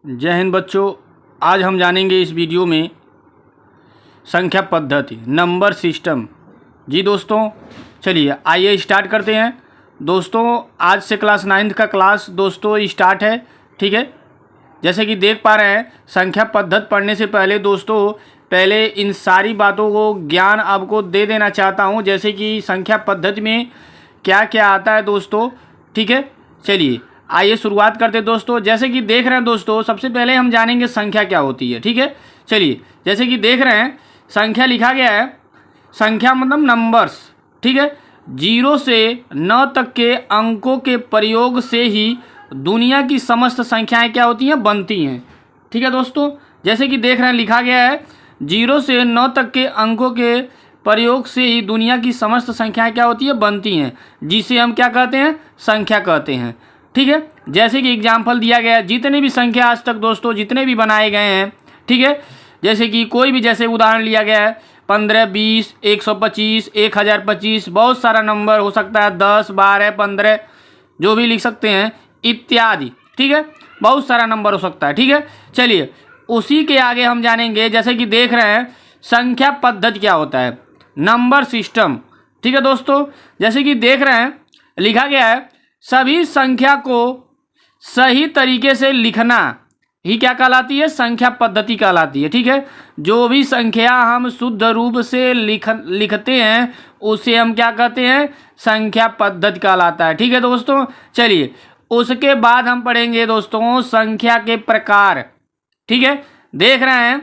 जय हिंद बच्चों। आज हम जानेंगे इस वीडियो में संख्या पद्धति, नंबर सिस्टम। जी दोस्तों, चलिए आइए स्टार्ट करते हैं। दोस्तों आज से क्लास 9th का क्लास दोस्तों स्टार्ट है। ठीक है, जैसे कि देख पा रहे हैं, संख्या पद्धति पढ़ने से पहले दोस्तों पहले इन सारी बातों को ज्ञान आपको दे देना चाहता हूं, जैसे कि संख्या पद्धति में क्या क्या आता है दोस्तों। ठीक है, चलिए आइए शुरुआत करते हैं दोस्तों। जैसे कि देख रहे हैं दोस्तों, सबसे पहले हम जानेंगे संख्या क्या होती है। ठीक है, चलिए जैसे कि देख रहे हैं संख्या लिखा गया है, संख्या मतलब नंबर्स। ठीक है, 0 से 9 तक के अंकों के प्रयोग से ही दुनिया की समस्त संख्याएं क्या होती हैं, बनती हैं। ठीक है दोस्तों, जैसे कि देख रहे हैं लिखा गया है 0 से 9 तक के अंकों के प्रयोग से ही दुनिया की समस्त संख्याएं क्या होती है, बनती हैं, जिसे हम क्या कहते हैं, संख्या कहते हैं। ठीक है, जैसे कि एग्जाम्पल दिया गया है, जितने भी संख्या आज तक दोस्तों जितने भी बनाए गए हैं, ठीक है, जैसे कि कोई भी जैसे उदाहरण लिया गया है 15, 20, 125, 1025, बहुत सारा नंबर हो सकता है, 10, 12, 15 जो भी लिख सकते हैं इत्यादि। ठीक है, बहुत सारा नंबर हो सकता है। ठीक है, चलिए उसी के आगे हम जानेंगे, जैसे कि देख रहे हैं संख्या पद्धति क्या होता है, नंबर सिस्टम। ठीक है दोस्तों, जैसे कि देख रहे हैं लिखा गया है सभी संख्या को सही तरीके से लिखना ही क्या कहलाती है, संख्या पद्धति कहलाती है। ठीक है, जो भी संख्या हम शुद्ध रूप से लिखते हैं उसे हम क्या कहते हैं, संख्या पद्धति कहलाता है। ठीक है दोस्तों, चलिए उसके बाद हम पढ़ेंगे दोस्तों संख्या के प्रकार। ठीक है, देख रहे हैं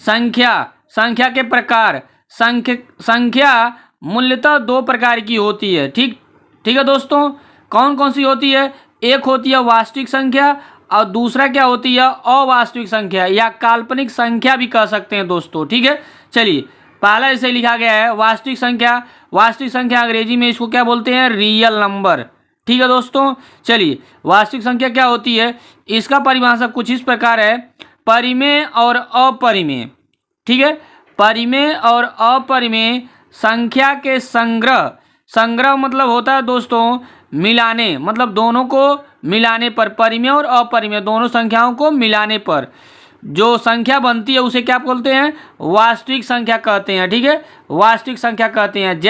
संख्या के प्रकार। संख्या मूलतः 2 प्रकार की होती है। ठीक है दोस्तों, कौन कौन सी होती है, एक होती है वास्तविक संख्या और दूसरा क्या होती है, अवास्तविक संख्या या काल्पनिक संख्या भी कह सकते हैं दोस्तों। ठीक है, चलिए पहला इसे लिखा गया है वास्तविक संख्या। वास्तविक संख्या अंग्रेजी में इसको क्या बोलते हैं, रियल नंबर। ठीक है दोस्तों, चलिए वास्तविक संख्या क्या होती है, इसका परिभाषा कुछ इस प्रकार है, परिमेय और अपरिमेय। ठीक है, परिमेय और अपरिमेय संख्या के संग्रह मतलब होता है दोस्तों मिलाने, मतलब दोनों को मिलाने पर, परिमेय और अपरिमेय दोनों संख्याओं को मिलाने पर जो संख्या बनती है उसे क्या बोलते हैं, वास्तविक संख्या कहते हैं। ठीक है, वास्तविक संख्या कहते हैं।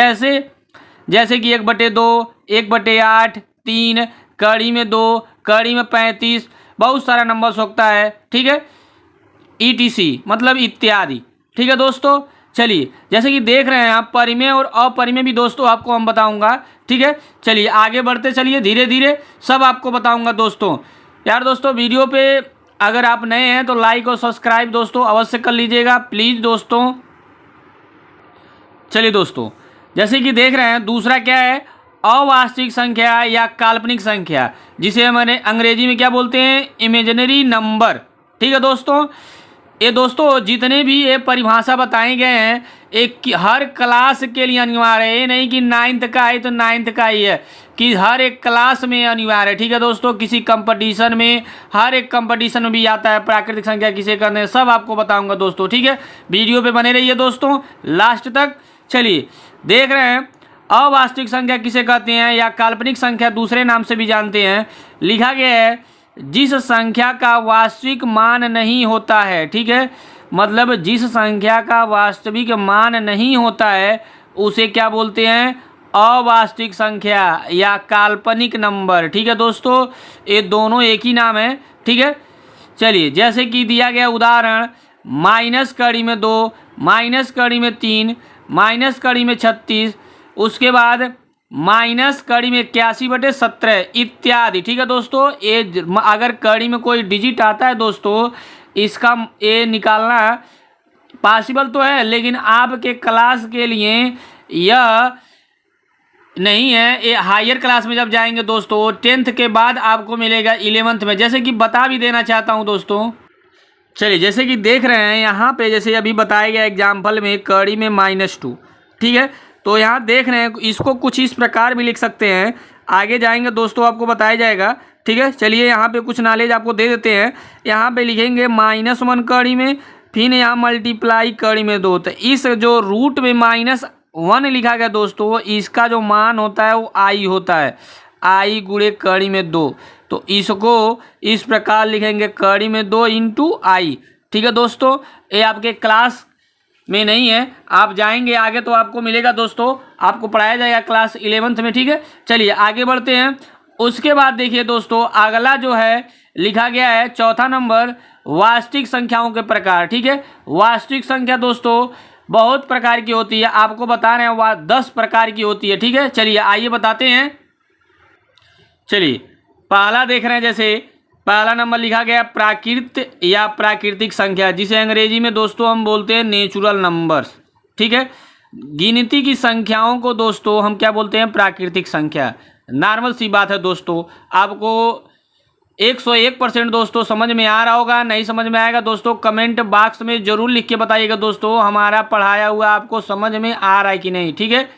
जैसे कि 1/2, 1/8, 3, कड़ी में 2, कड़ी में 35, बहुत सारा नंबर हो सकता है। ठीक है, ETC मतलब इत्यादि। ठीक है दोस्तों, चलिए जैसे कि देख रहे हैं आप परिमेय और अपरिमेय भी दोस्तों आपको हम बताऊंगा। ठीक है, चलिए आगे बढ़ते चलिए, धीरे धीरे सब आपको बताऊंगा दोस्तों। यार दोस्तों वीडियो पे अगर आप नए हैं तो लाइक और सब्सक्राइब दोस्तों अवश्य कर लीजिएगा प्लीज़ दोस्तों। चलिए दोस्तों, जैसे कि देख रहे हैं दूसरा क्या है, अवास्तविक संख्या या काल्पनिक संख्या, जिसे हमारे अंग्रेजी में क्या बोलते हैं, इमेजिनरी नंबर। ठीक है दोस्तों, ये दोस्तों जितने भी ये परिभाषा बताए गए हैं एक हर क्लास के लिए अनिवार्य है, ये नहीं कि 9th का है तो 9th का ही है, कि हर एक क्लास में अनिवार्य है। ठीक है दोस्तों, किसी कंपटीशन में, हर एक कंपटीशन में भी आता है, प्राकृतिक संख्या किसे करने हैं सब आपको बताऊंगा दोस्तों। ठीक है, वीडियो पे बने रहिए दोस्तों लास्ट तक। चलिए देख रहे हैं अवास्तविक संख्या किसे कहते हैं या काल्पनिक संख्या दूसरे नाम से भी जानते हैं। लिखा गया है जिस संख्या का वास्तविक मान नहीं होता है। ठीक है, मतलब जिस संख्या का वास्तविक मान नहीं होता है उसे क्या बोलते हैं, अवास्तविक संख्या या काल्पनिक नंबर। ठीक है दोस्तों, ये दोनों एक ही नाम है। ठीक है, चलिए जैसे कि दिया गया उदाहरण माइनस कड़ी में 2, माइनस कड़ी में 3, माइनस कड़ी में 36, उसके बाद माइनस कड़ी में 81/17 इत्यादि। ठीक है दोस्तों, ये अगर कड़ी में कोई डिजिट आता है दोस्तों इसका ये निकालना पॉसिबल तो है, लेकिन आपके क्लास के लिए यह नहीं है। ये हायर क्लास में जब जाएंगे दोस्तों 10th के बाद आपको मिलेगा 11th में, जैसे कि बता भी देना चाहता हूँ दोस्तों। चलिए जैसे कि देख रहे हैं यहाँ पे, जैसे अभी बताया गया एग्जाम्पल में कड़ी में -2। ठीक है, तो यहाँ देख रहे हैं इसको कुछ इस प्रकार भी लिख सकते हैं, आगे जाएंगे दोस्तों आपको बताया जाएगा। ठीक है, चलिए यहाँ पे कुछ नॉलेज आपको दे देते हैं। यहाँ पे लिखेंगे -1 कड़ी में, फिर यहाँ मल्टीप्लाई कड़ी में 2, तो इस जो रूट में -1 लिखा गया दोस्तों इसका जो मान होता है वो I होता है, I गुणे कड़ी में 2। तो तो इसको इस प्रकार लिखेंगे कड़ी में 2 इंटू आई। ठीक है दोस्तों, ये आपके क्लास में नहीं है, आप जाएंगे आगे तो आपको मिलेगा दोस्तों, आपको पढ़ाया जाएगा क्लास 11th में। ठीक है, चलिए आगे बढ़ते हैं। उसके बाद देखिए दोस्तों, अगला जो है लिखा गया है चौथा नंबर, वास्तविक संख्याओं के प्रकार। ठीक है, वास्तविक संख्या दोस्तों बहुत प्रकार की होती है, आपको बता रहे हैं वह 10 प्रकार की होती है। ठीक है, चलिए आइए बताते हैं। चलिए पहला देख रहे हैं, जैसे पहला नंबर लिखा गया प्राकृत या प्राकृतिक संख्या, जिसे अंग्रेजी में दोस्तों हम बोलते हैं नेचुरल नंबर्स। ठीक है, गिनती की संख्याओं को दोस्तों हम क्या बोलते हैं, प्राकृतिक संख्या। नॉर्मल सी बात है दोस्तों, आपको 101% दोस्तों समझ में आ रहा होगा, नहीं समझ में आएगा दोस्तों कमेंट बॉक्स में जरूर लिख के बताइएगा दोस्तों, हमारा पढ़ाया हुआ आपको समझ में आ रहा है कि नहीं। ठीक है,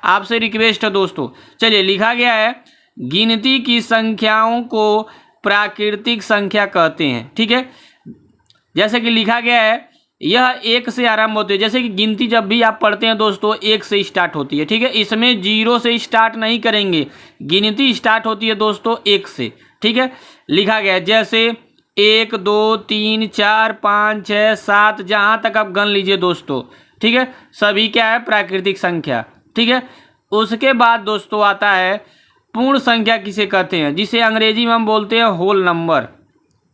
आपसे रिक्वेस्ट है दोस्तों। चलिए लिखा गया है गिनती की संख्याओं को प्राकृतिक संख्या कहते हैं। ठीक है, जैसे कि लिखा गया है यह 1 से आरंभ होती है। जैसे कि गिनती जब भी आप पढ़ते हैं दोस्तों 1 से स्टार्ट होती है। ठीक है, इसमें 0 से स्टार्ट नहीं करेंगे, गिनती स्टार्ट होती है दोस्तों 1 से। ठीक है, लिखा गया है जैसे 1 2 3 4 5 6 7, जहाँ तक आप गन लीजिए दोस्तों। ठीक है, सभी क्या है, प्राकृतिक संख्या। ठीक है, उसके बाद दोस्तों आता है पूर्ण संख्या किसे कहते हैं, जिसे अंग्रेजी में हम बोलते हैं होल नंबर।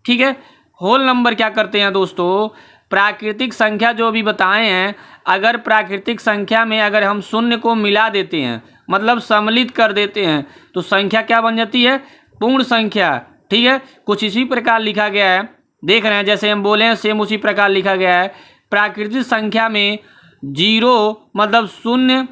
ठीक है, होल नंबर क्या करते हैं दोस्तों, प्राकृतिक संख्या जो भी बताए हैं, अगर प्राकृतिक संख्या में अगर हम शून्य को मिला देते हैं, मतलब सम्मिलित कर देते हैं, तो संख्या क्या बन जाती है, पूर्ण संख्या। ठीक है, कुछ इसी प्रकार लिखा गया है, देख रहे हैं जैसे हम बोले हैं सेम उसी प्रकार लिखा गया है। प्राकृतिक संख्या में 0 मतलब शून्य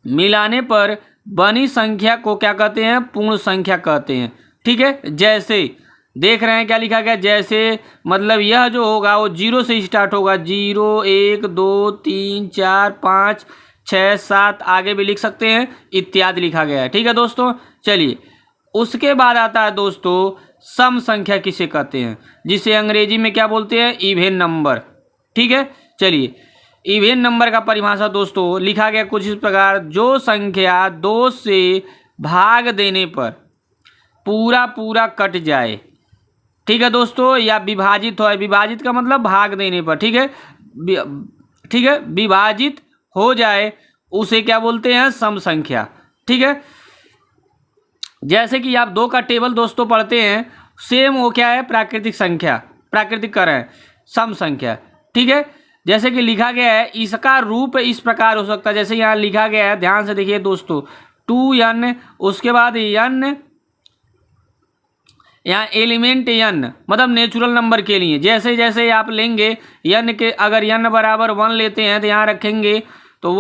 मिलाने पर बनी संख्या को क्या कहते हैं, पूर्ण संख्या कहते हैं। ठीक है, जैसे देख रहे हैं क्या लिखा गया, जैसे मतलब यह जो होगा वो 0 से स्टार्ट होगा, 0 1 2 3 4 5 6 7, आगे भी लिख सकते हैं, इत्यादि लिखा गया है। ठीक है दोस्तों, चलिए उसके बाद आता है दोस्तों सम संख्या किसे कहते हैं, जिसे अंग्रेजी में क्या बोलते हैं, इवेन नंबर। ठीक है, चलिए इवेन नंबर का परिभाषा दोस्तों लिखा गया कुछ इस प्रकार, जो संख्या 2 से भाग देने पर पूरा पूरा कट जाए। ठीक है दोस्तों, या विभाजित हो, विभाजित का मतलब भाग देने पर। ठीक है, ठीक है, विभाजित हो जाए उसे क्या बोलते हैं, सम संख्या। ठीक है, जैसे कि आप 2 का टेबल दोस्तों पढ़ते हैं, सेम वो क्या है, प्राकृतिक संख्या, प्राकृतिक कर रहे हैं, सम संख्या। ठीक है, जैसे कि लिखा गया है इसका रूप इस प्रकार हो सकता है, जैसे यहाँ लिखा गया है, ध्यान से देखिए दोस्तों 2n, उसके बाद n, यहाँ एलिमेंट n मतलब नेचुरल नंबर के लिए, जैसे जैसे आप लेंगे n के, अगर n बराबर 1 लेते हैं तो यहाँ रखेंगे, तो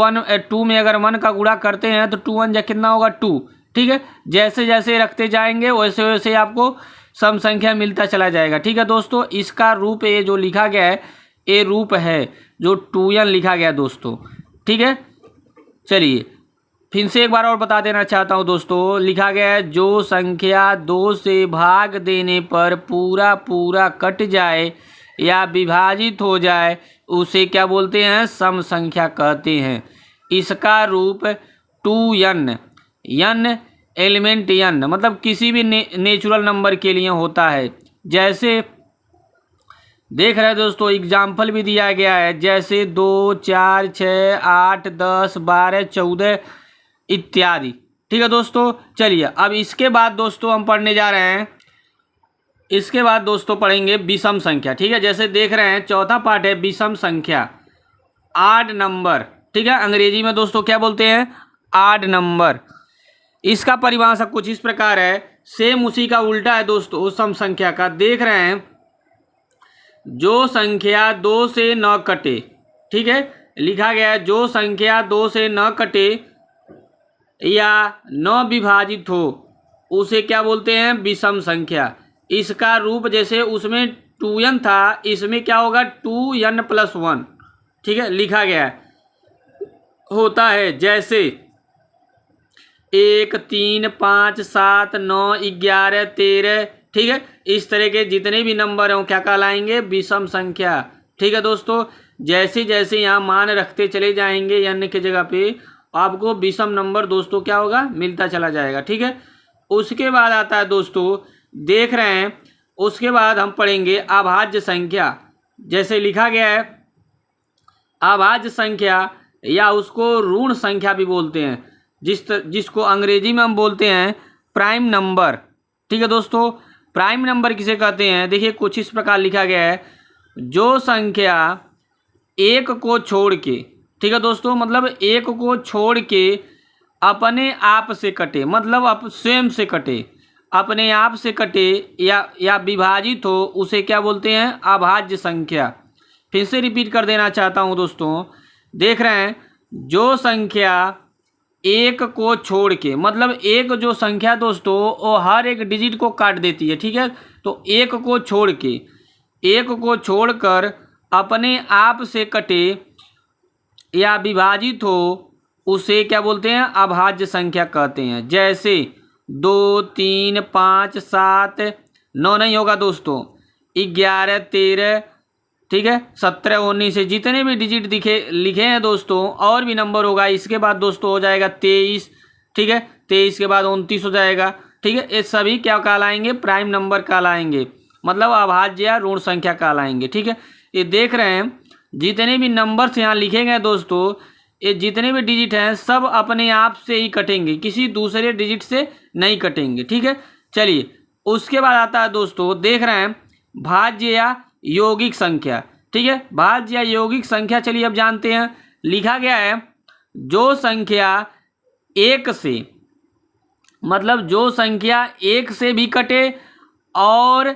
2 में अगर 1 का गुणा करते हैं तो 2 1 कितना होगा, 2। ठीक है, जैसे जैसे रखते जाएंगे वैसे वैसे आपको सम संख्या मिलता चला जाएगा। ठीक है दोस्तों, इसका रूप ये जो लिखा गया है, ये रूप है जो 2n लिखा गया दोस्तों। ठीक है, चलिए फिर से एक बार और बता देना चाहता हूँ दोस्तों, लिखा गया है जो संख्या 2 से भाग देने पर पूरा पूरा कट जाए या विभाजित हो जाए उसे क्या बोलते हैं, सम संख्या कहते हैं। इसका रूप 2n, n एलिमेंट n मतलब किसी भी नेचुरल नंबर के लिए होता है। जैसे देख रहे हैं दोस्तों एग्जाम्पल भी दिया गया है, जैसे 2 4 6 8 10 12 14 इत्यादि। ठीक है दोस्तों, चलिए अब इसके बाद दोस्तों हम पढ़ने जा रहे हैं, इसके बाद दोस्तों पढ़ेंगे विषम संख्या। ठीक है, जैसे देख रहे हैं चौथा पार्ट है विषम संख्या, आड नंबर। ठीक है, अंग्रेजी में दोस्तों क्या बोलते हैं, आड नंबर। इसका परिभाषा कुछ इस प्रकार है, सेम उसी का उल्टा है दोस्तों सम संख्या का। देख रहे हैं जो संख्या 2 से न कटे। ठीक है, लिखा गया है जो संख्या 2 से न कटे या न विभाजित हो उसे क्या बोलते हैं, विषम संख्या। इसका रूप जैसे उसमें 2n था, इसमें क्या होगा 2n+1। ठीक है, लिखा गया है होता है, जैसे 1 3 5 7 9 11 13। ठीक है, इस तरह के जितने भी नंबर हैं वो क्या कहलाएंगे, विषम संख्या। ठीक है दोस्तों, जैसे जैसे यहाँ मान रखते चले जाएंगे n के जगह पे, आपको विषम नंबर दोस्तों क्या होगा, मिलता चला जाएगा। ठीक है, उसके बाद आता है दोस्तों देख रहे हैं। उसके बाद हम पढ़ेंगे अभाज्य संख्या। जैसे लिखा गया है अभाज्य संख्या या उसको ऋण संख्या भी बोलते हैं, जिसको अंग्रेजी में हम बोलते हैं प्राइम नंबर। ठीक है दोस्तों, प्राइम नंबर किसे कहते हैं? देखिए कुछ इस प्रकार लिखा गया है, जो संख्या एक को छोड़ के, ठीक है दोस्तों, मतलब एक को छोड़ के अपने आप से कटे, मतलब स्वयं से कटे, अपने आप से कटे या विभाजित हो, उसे क्या बोलते हैं? अभाज्य संख्या। फिर से रिपीट कर देना चाहता हूं दोस्तों, देख रहे हैं जो संख्या एक को छोड़ के, मतलब एक जो संख्या दोस्तों वो हर एक डिजिट को काट देती है। ठीक है, तो एक को छोड़ के, एक को छोड़कर अपने आप से कटे या विभाजित हो, उसे क्या बोलते हैं? अभाज्य संख्या कहते हैं। जैसे 2, 3, 5, 7, 9 नहीं होगा दोस्तों, 11, 13, ठीक है, 17, 19 से जितने भी डिजिट लिखे हैं दोस्तों, और भी नंबर होगा। इसके बाद दोस्तों हो जाएगा 23, ठीक है, 23 के बाद 29 हो जाएगा। ठीक है, ये सभी क्या कहलाएंगे? प्राइम नंबर कहलाएंगे, मतलब अभाज्य या ऋण संख्या कहलाएंगे। ठीक है, ये देख रहे हैं जितने भी नंबर्स यहाँ लिखे गए दोस्तों, ये जितने भी डिजिट हैं सब अपने आप से ही कटेंगे, किसी दूसरे डिजिट से नहीं कटेंगे। ठीक है, चलिए उसके बाद आता है दोस्तों, देख रहे हैं भाज्य या यौगिक संख्या। ठीक है, भाज्य या यौगिक संख्या, चलिए अब जानते हैं। लिखा गया है जो संख्या एक से, मतलब जो संख्या एक से भी कटे और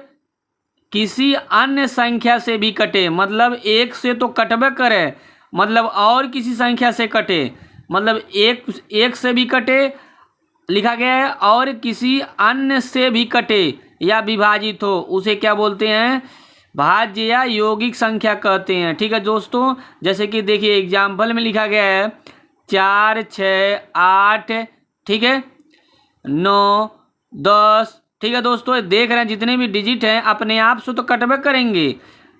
किसी अन्य संख्या से भी कटे, मतलब एक से तो कटबे करे, मतलब और किसी संख्या से कटे, मतलब एक से भी कटे, लिखा गया है, और किसी अन्य से भी कटे या विभाजित हो, उसे क्या बोलते हैं? भाज्य या यौगिक संख्या कहते हैं। ठीक है दोस्तों, जैसे कि देखिए एग्जाम्पल में लिखा गया है 4, 6, 8, ठीक है, 9, 10। ठीक है दोस्तों, देख रहे हैं जितने भी डिजिट हैं अपने आप से तो कटबे करेंगे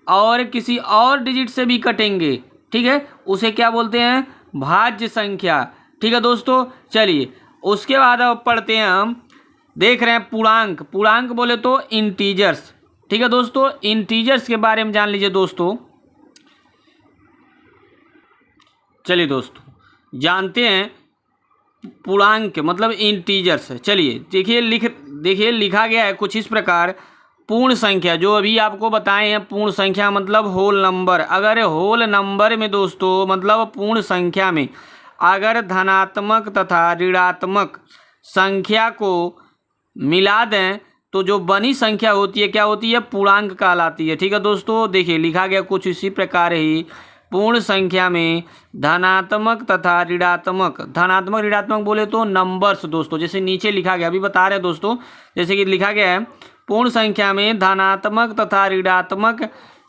और किसी और डिजिट से भी कटेंगे। ठीक है, उसे क्या बोलते हैं? भाज्य संख्या। ठीक है दोस्तों, चलिए उसके बाद अब पढ़ते हैं हम, देख रहे हैं पूर्णांक। पूर्णांक बोले तो इंटीजर्स। ठीक है दोस्तों, इंटीजर्स के बारे में जान लीजिए दोस्तों। चलिए दोस्तों जानते हैं पूर्णांक मतलब इंटीजर्स। चलिए देखिए लिखा गया है कुछ इस प्रकार, पूर्ण संख्या, जो अभी आपको बताए हैं पूर्ण संख्या मतलब होल नंबर। अगर होल नंबर में दोस्तों, मतलब पूर्ण संख्या में अगर धनात्मक तथा ऋणात्मक संख्या को मिला दें तो जो बनी संख्या होती है क्या होती है? पूर्णांक कहलाती है। ठीक है दोस्तों, देखिए लिखा गया कुछ इसी प्रकार ही, पूर्ण संख्या में धनात्मक तथा ऋणात्मक, धनात्मक ऋणात्मक बोले तो नंबर्स दोस्तों, जैसे नीचे लिखा गया, अभी बता रहे हैं दोस्तों, जैसे कि लिखा गया है पूर्ण संख्या में धनात्मक तथा ऋणात्मक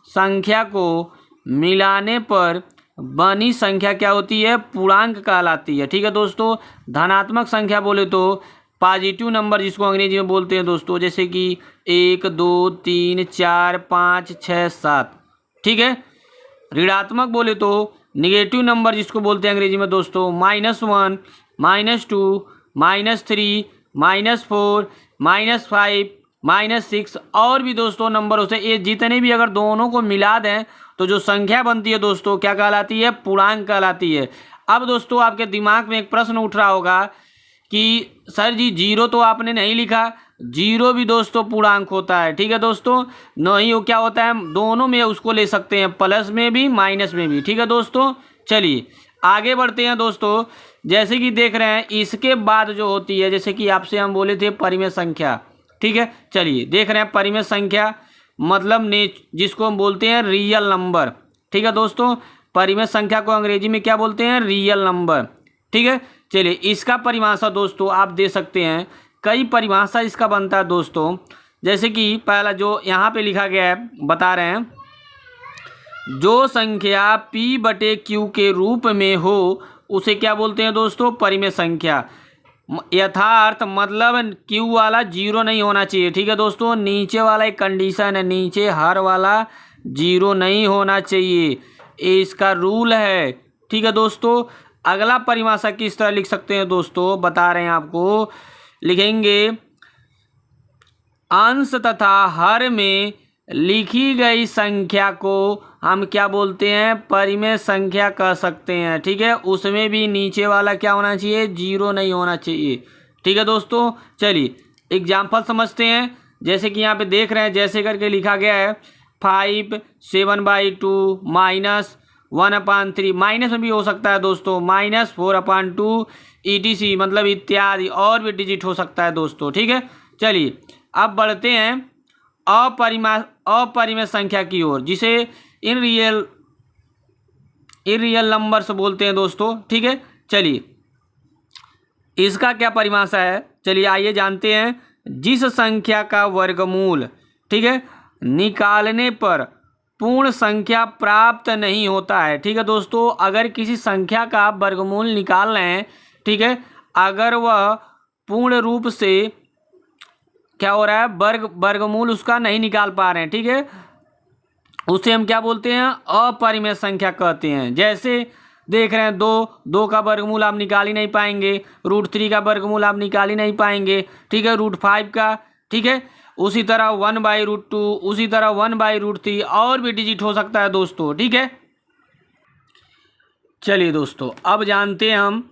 संख्या को मिलाने पर बनी संख्या क्या होती है? पूर्णांक कहलाती है। ठीक है दोस्तों, धनात्मक संख्या बोले तो पॉजिटिव नंबर जिसको अंग्रेजी में बोलते हैं दोस्तों, जैसे कि 1, 2, 3, 4, 5, 6, 7। ठीक है, ऋणात्मक बोले तो निगेटिव नंबर जिसको बोलते हैं अंग्रेजी में दोस्तों -1, -2, -3, -4, -5, -6 और भी दोस्तों नंबर होते हैं। ये जितने भी अगर दोनों को मिला दें तो जो संख्या बनती है दोस्तों क्या कहलाती है? पूर्णांक कहलाती है। अब दोस्तों आपके दिमाग में एक प्रश्न उठ रहा होगा कि सर जी 0 तो आपने नहीं लिखा, 0 भी दोस्तों पूर्णांक होता है। ठीक है दोस्तों, नहीं हो क्या होता है? दोनों में उसको ले सकते हैं, प्लस में भी माइनस में भी। ठीक है दोस्तों, चलिए आगे बढ़ते हैं दोस्तों। जैसे कि देख रहे हैं इसके बाद जो होती है, जैसे कि आपसे हम बोले थे परिमेय संख्या। ठीक है, चलिए देख रहे हैं परिमेय संख्या मतलब जिसको हम बोलते हैं रियल नंबर। ठीक है दोस्तों, परिमेय संख्या को अंग्रेजी में क्या बोलते हैं? Real number. ठीक है, चलिए इसका परिभाषा दोस्तों आप दे सकते हैं, कई परिभाषा इसका बनता है दोस्तों। जैसे कि पहला जो यहाँ पे लिखा गया है बता रहे हैं, जो संख्या P/Q के रूप में हो उसे क्या बोलते हैं दोस्तों? परिमेय संख्या। यथार्थ मतलब Q वाला 0 नहीं होना चाहिए। ठीक है दोस्तों, नीचे वाला एक कंडीशन है, नीचे हर वाला 0 नहीं होना चाहिए, ये इसका रूल है। ठीक है दोस्तों, अगला परिभाषा किस तरह लिख सकते हैं दोस्तों, बता रहे हैं आपको, लिखेंगे अंश तथा हर में लिखी गई संख्या को हम क्या बोलते हैं, परिमेय संख्या कह सकते हैं। ठीक है, उसमें भी नीचे वाला क्या होना चाहिए, 0 नहीं होना चाहिए। ठीक है दोस्तों, चलिए एग्जाम्पल समझते हैं। जैसे कि यहाँ पे देख रहे हैं, जैसे करके लिखा गया है 5 7/2 -1/3, माइनस में भी हो सकता है दोस्तों, -4/2 ETC, मतलब इत्यादि और भी डिजिट हो सकता है दोस्तों। ठीक है, चलिए अब बढ़ते हैं अपरिमेय संख्या की ओर, जिसे इन रियल नंबर्स बोलते हैं दोस्तों। ठीक है, चलिए इसका क्या परिभाषा है, चलिए आइए जानते हैं। जिस संख्या का वर्गमूल, ठीक है, निकालने पर पूर्ण संख्या प्राप्त नहीं होता है। ठीक है दोस्तों, अगर किसी संख्या का आप वर्गमूल निकाल रहे हैं, ठीक है, अगर वह पूर्ण रूप से क्या हो रहा है, वर्गमूल उसका नहीं निकाल पा रहे हैं, ठीक है, उसे हम क्या बोलते हैं, अपरिमेय संख्या कहते हैं। जैसे देख रहे हैं 2 का वर्गमूल आप निकाल ही नहीं पाएंगे, √3 का वर्गमूल आप निकाल ही नहीं पाएंगे। ठीक है, √5 का, ठीक है, उसी तरह 1/√2, उसी तरह 1/√3 और भी डिजिट हो सकता है दोस्तों। ठीक है, चलिए दोस्तों अब जानते हैं हम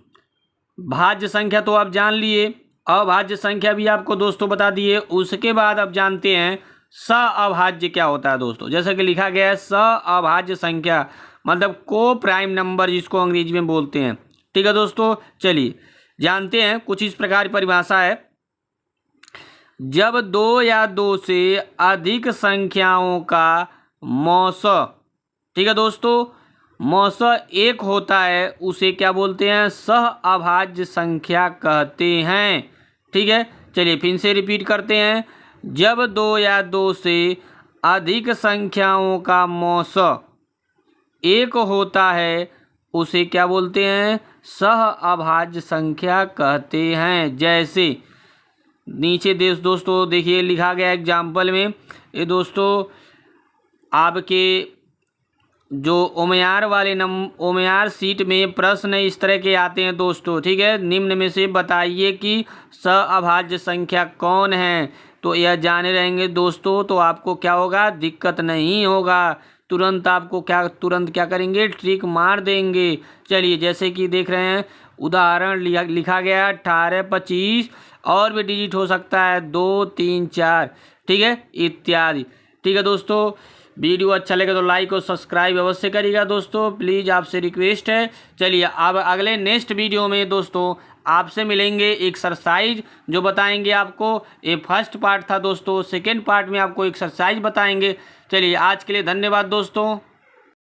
भाज्य संख्या, तो आप जान लिए, अभाज्य संख्या भी आपको दोस्तों बता दिए। उसके बाद अब जानते हैं सअभाज्य क्या होता है दोस्तों। जैसा कि लिखा गया है सअभाज्य संख्या मतलब को प्राइम नंबर, जिसको अंग्रेजी में बोलते हैं। ठीक है दोस्तों, चलिए जानते हैं। कुछ इस प्रकार परिभाषा है, जब 2 या 2 से अधिक संख्याओं का मौसा, ठीक है दोस्तों, मौसा 1 होता है, उसे क्या बोलते हैं, सहअभाज्य संख्या कहते हैं। ठीक है, चलिए फिर से रिपीट करते हैं। जब 2 या 2 से अधिक संख्याओं का मौसा 1 होता है, उसे क्या बोलते हैं, सहअभाज्य संख्या कहते हैं। जैसे नीचे दोस्तों देखिए लिखा गया एग्जाम्पल में, ये दोस्तों आपके जो ओमयार सीट में प्रश्न इस तरह के आते हैं दोस्तों। ठीक है, निम्न में से बताइए कि सअभाज्य संख्या कौन है। तो यह जाने रहेंगे दोस्तों, तो आपको क्या होगा, दिक्कत नहीं होगा, तुरंत क्या करेंगे, ट्रिक मार देंगे। चलिए जैसे कि देख रहे हैं उदाहरण लिखा गया 18 25 और भी डिजिट हो सकता है 2 3 4, ठीक है, इत्यादि। ठीक है दोस्तों, वीडियो अच्छा लगे तो लाइक और सब्सक्राइब अवश्य करिएगा दोस्तों, प्लीज़ आपसे रिक्वेस्ट है। चलिए अब अगले नेक्स्ट वीडियो में दोस्तों आपसे मिलेंगे एक्सरसाइज जो बताएंगे आपको। ये फर्स्ट पार्ट था दोस्तों, सेकेंड पार्ट में आपको एक्सरसाइज बताएंगे। चलिए आज के लिए धन्यवाद दोस्तों।